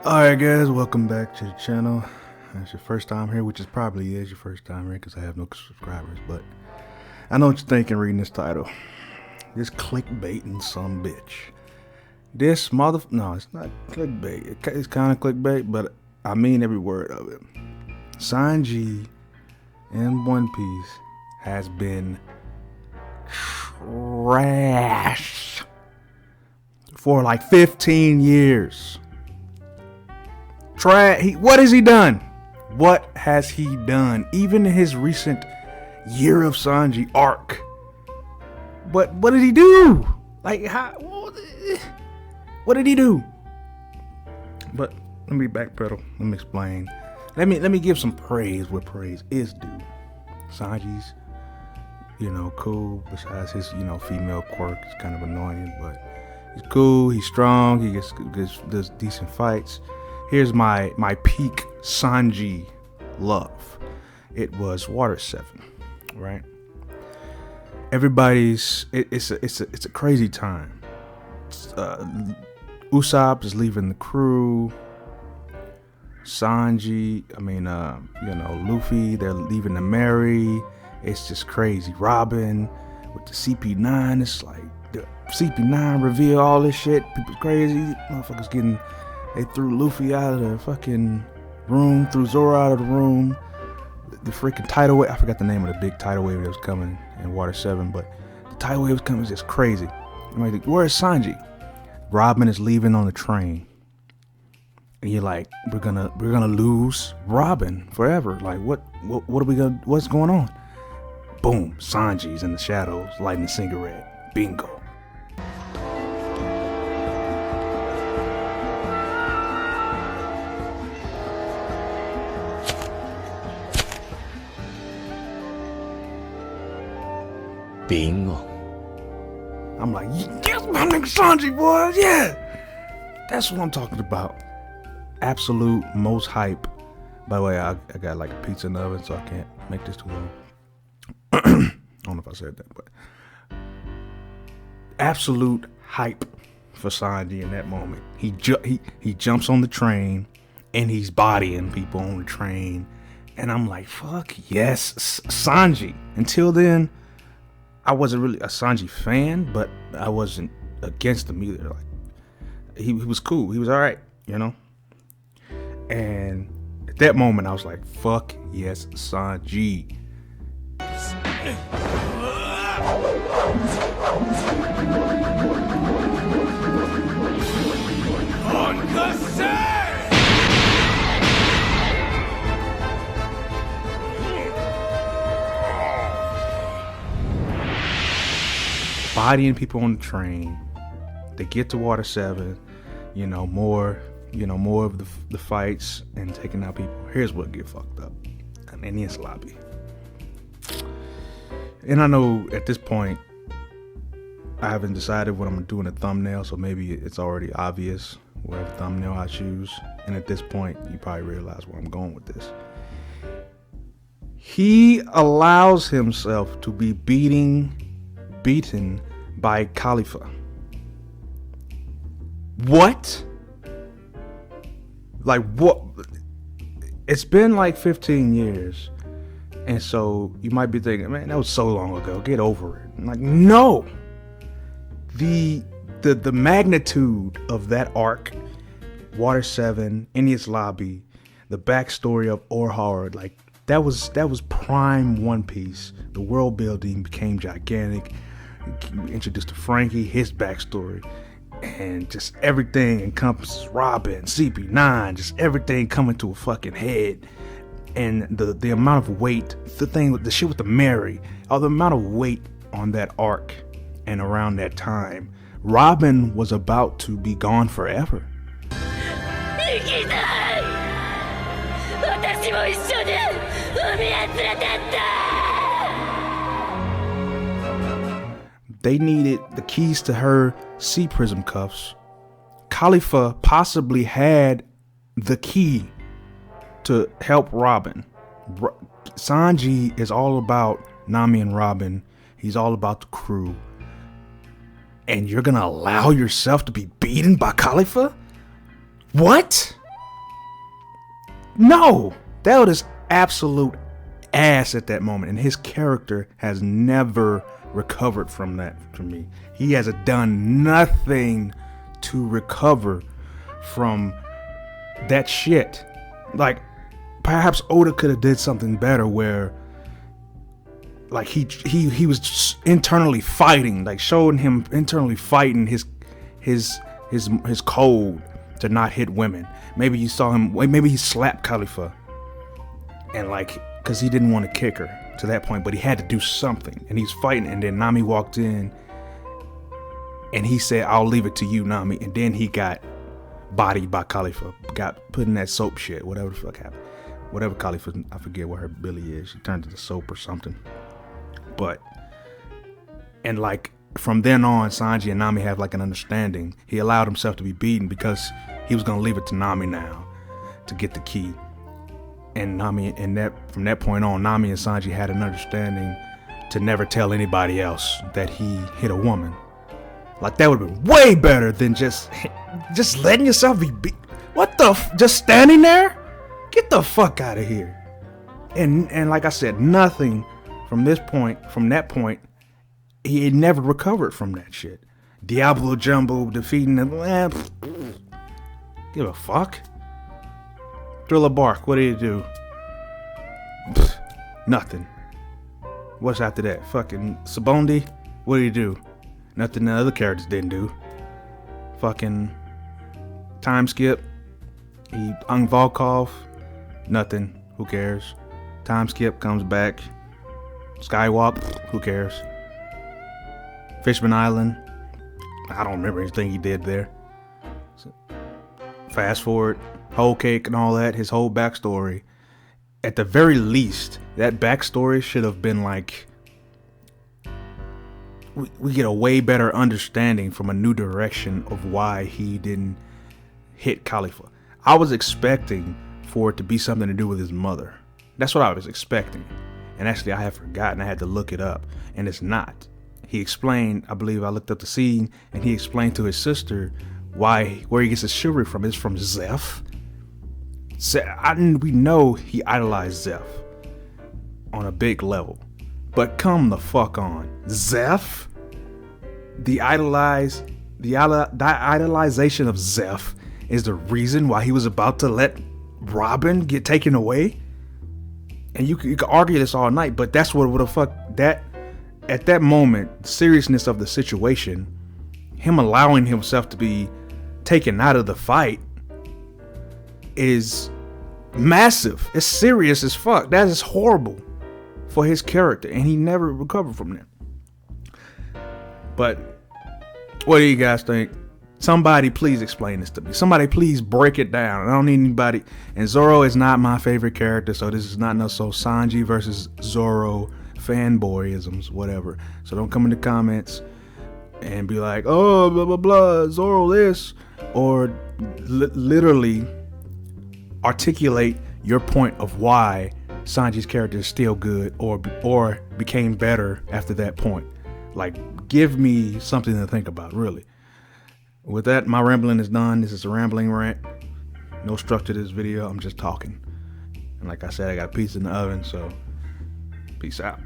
Alright guys, welcome back to the channel. It's your first time here, which is probably your first time here because I have no subscribers, but I know what you're thinking reading this title. This clickbaiting some bitch. This no, it's not clickbait. It's kind of clickbait, but I mean every word of it. Sanji in One Piece has been trash for like 15 years. What has he done? What has he done? Even in his recent Year of Sanji arc. What did he do? Like, how? What did he do? But let me backpedal. Let me explain. Let me give some praise where praise is due. Sanji's, cool. Besides his, female quirk, it's kind of annoying, but he's cool. He's strong. He does decent fights. Here's my peak Sanji love. It was Water 7, right? It's a crazy time. Usopp is leaving the crew. Sanji, Luffy, they're leaving the Mary. It's just crazy. Robin with the CP9, it's like the CP9 reveal all this shit. People's crazy. Motherfuckers they threw Luffy out of the fucking room, threw Zoro out of the room. The freaking tidal wave, I forgot the name of the big tidal wave that was coming in Water 7, but the tidal wave was coming, was just crazy. I'm like, where is Sanji? Robin is leaving on the train. And you're like, we're gonna lose Robin forever. Like, what are we gonna, what's going on? Boom, Sanji's in the shadows, lighting a cigarette. Bingo. Bingo. I'm like, yes, my nigga Sanji, boy, yeah. That's what I'm talking about. Absolute most hype. By the way, I got like a pizza in the oven, so I can't make this too long. I don't know if I said that, but absolute hype for Sanji in that moment. He jumps on the train and he's bodying people on the train, and I'm like, fuck yes, Sanji. Until then, I wasn't really a Sanji fan, but I wasn't against him either. Like, he was cool. He was all right, And at that moment, I was like, fuck yes, Sanji. Bodying people on the train. They get to Water 7, more of the fights and taking out people. Here's what get fucked up. An Enies lobby. And I know at this point I haven't decided what I'm gonna do in a thumbnail, so maybe it's already obvious whatever thumbnail I choose. And at this point you probably realize where I'm going with this. He allows himself to be beaten by Khalifa. What? Like, what? It's been like 15 years. And so you might be thinking, man, that was so long ago. Get over it. I'm like, no. The magnitude of that arc, Water 7, Enies Lobby, the backstory of Orhard, like that was prime One Piece. The world building became gigantic. Introduced to Frankie, his backstory, and just everything encompasses Robin, CP9, just everything coming to a fucking head. And the amount of weight, the shit with the Mary, all the amount of weight on that arc. And around that time, Robin was about to be gone forever. They needed the keys to her sea prism cuffs. Khalifa possibly had the key to help Robin. Sanji is all about Nami and Robin. He's all about the crew. And you're gonna allow yourself to be beaten by Khalifa? What? No, that was absolute ass at that moment, and his character has never recovered from that. For me, he has done nothing to recover from that shit. Like, perhaps Oda could have did something better, where like he was just internally fighting, like showing him internally fighting his code to not hit women. Maybe you saw him, maybe he slapped Khalifa, and like, because he didn't want to kick her to that point, but he had to do something, and he's fighting, and then Nami walked in and he said, "I'll leave it to you, Nami," and then he got bodied by Khalifa, got put in that soap shit, whatever the fuck happened, whatever Khalifa, I forget what her Billy is, she turned into soap or something. But, and like, from then on, Sanji and Nami have like an understanding. He allowed himself to be beaten because he was gonna leave it to Nami now to get the key. And Nami, and that from that point on, Nami and Sanji had an understanding to never tell anybody else that he hit a woman. Like, that would have been way better than just letting yourself be beat. What the just standing there? Get the fuck out of here. And like I said, nothing from that point, he had never recovered from that shit. Diablo Jumbo defeating him. Give a fuck. Thriller Bark, what did he do? Nothing. What's after that? Fucking Sabondi, what did he do? Nothing the other characters didn't do. Fucking time skip. He Volkov. Nothing. Who cares? Time skip comes back. Skywalk. Who cares? Fishman Island. I don't remember anything he did there. So, fast forward. Whole cake and all that. His whole backstory. At the very least, that backstory should have been like, we get a way better understanding from a new direction of why he didn't hit Khalifa. I was expecting for it to be something to do with his mother. That's what I was expecting. And actually, I had forgotten. I had to look it up. And it's not. He explained, I believe I looked up the scene, and he explained to his sister where he gets his chivalry from. It's from Zeph. We know he idolized Zeph on a big level. But come the fuck on. Zeph? The idolization of Zeph is the reason why he was about to let Robin get taken away? And you could argue this all night, but that's what the fuck, that at that moment, the seriousness of the situation, him allowing himself to be taken out of the fight is massive. It's serious as fuck. That is horrible for his character, and he never recovered from that. But what do you guys think? Somebody please explain this to me. Somebody please break it down. I don't need anybody. And Zoro is not my favorite character, so this is not no so Sanji versus Zoro fanboyisms, whatever. So don't come in the comments and be like, oh, blah, blah, blah, Zoro this. Or literally articulate your point of why Sanji's character is still good or became better after that point. Like, give me something to think about, really. With that, my rambling is done. This is a rambling rant. No structure to this video. I'm just talking. And like I said, I got pizza in the oven, so peace out.